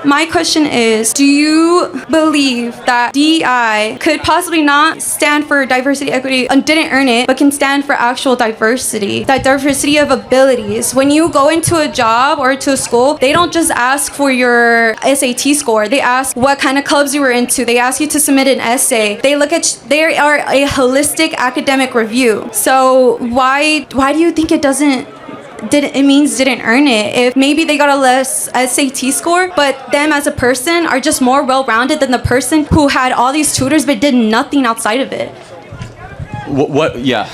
My question is, do you believe that DEI could possibly not stand for diversity, equity, and didn't earn it, but can stand for actual diversity, that diversity of abilities? When you go into a job or to a school, they don't just ask for your SAT score. They ask what kind of clubs you were into. They ask you to submit an essay. They are a holistic academic review. So why do you think it didn't earn it? If maybe they got a less SAT score, but them as a person are just more well-rounded than the person who had all these tutors but did nothing outside of it. What? Yeah.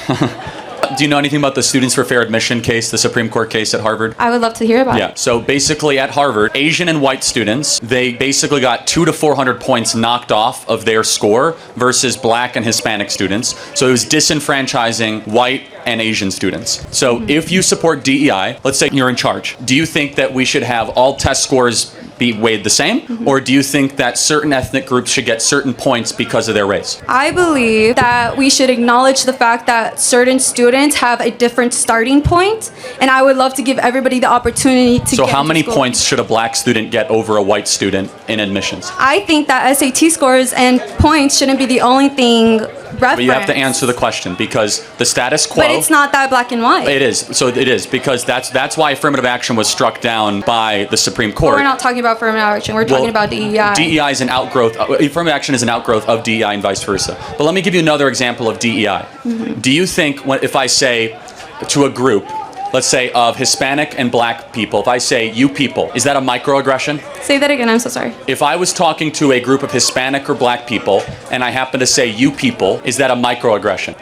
Do you know anything about the Students for Fair Admission case, the Supreme Court case at Harvard? I would love to hear about it. Yeah. So basically at Harvard, Asian and white students, they basically got 200 to 400 points knocked off of their score versus black and Hispanic students. So it was disenfranchising white and Asian students. So if you support DEI, let's say you're in charge, do you think that we should have all test scores be weighed the same? Or do you think that certain ethnic groups should get certain points because of their race? I believe that we should acknowledge the fact that certain students have a different starting point, and I would love to give everybody the opportunity to So get how into many school. points should a black student get over a white student in admissions? I think that SAT scores and points shouldn't be the only thing referenced. But you have to answer the question, because the status quo... But it's not that black and white. It is. So it is, because that's why affirmative action was struck down by the Supreme Court. We're not talking about affirmative action. We're talking about DEI. DEI is an outgrowth. Affirmative action is an outgrowth of DEI and vice versa. But let me give you another example of DEI. Do you think if I say to a group, let's say of Hispanic and black people, if I say you people, is that a microaggression? Say that again. I'm so sorry. If I was talking to a group of Hispanic or black people and I happen to say you people, is that a microaggression?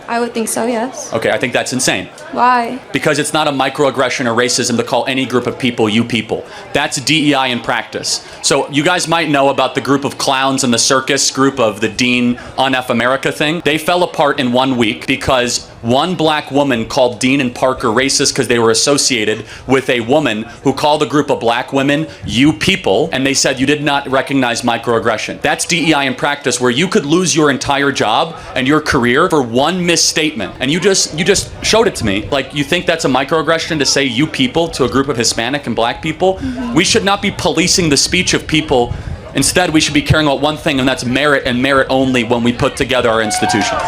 I would think so, yes. Okay, I think that's insane. Why? Because it's not a microaggression or racism to call any group of people you people. That's DEI in practice. So you guys might know about the group of clowns in the circus group of the Dean on F America thing. They fell apart in 1 week because one black woman called Dean and Parker racist because they were associated with a woman who called a group of black women you people, and they said you did not recognize microaggression. That's DEI in practice, where you could lose your entire job and your career for one misstatement. And you just showed it to me. Like, you think that's a microaggression to say you people to a group of Hispanic and black people? We should not be policing the speech of people. Instead, we should be caring about one thing, and that's merit and merit only when we put together our institutions.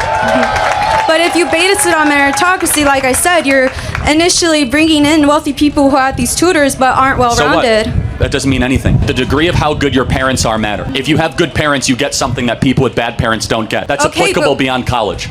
But if you base it on meritocracy, like I said, you're initially bringing in wealthy people who have these tutors but aren't well-rounded. So what? That doesn't mean anything. The degree of how good your parents are matter. If you have good parents, you get something that people with bad parents don't get. That's Okay, applicable but- beyond college.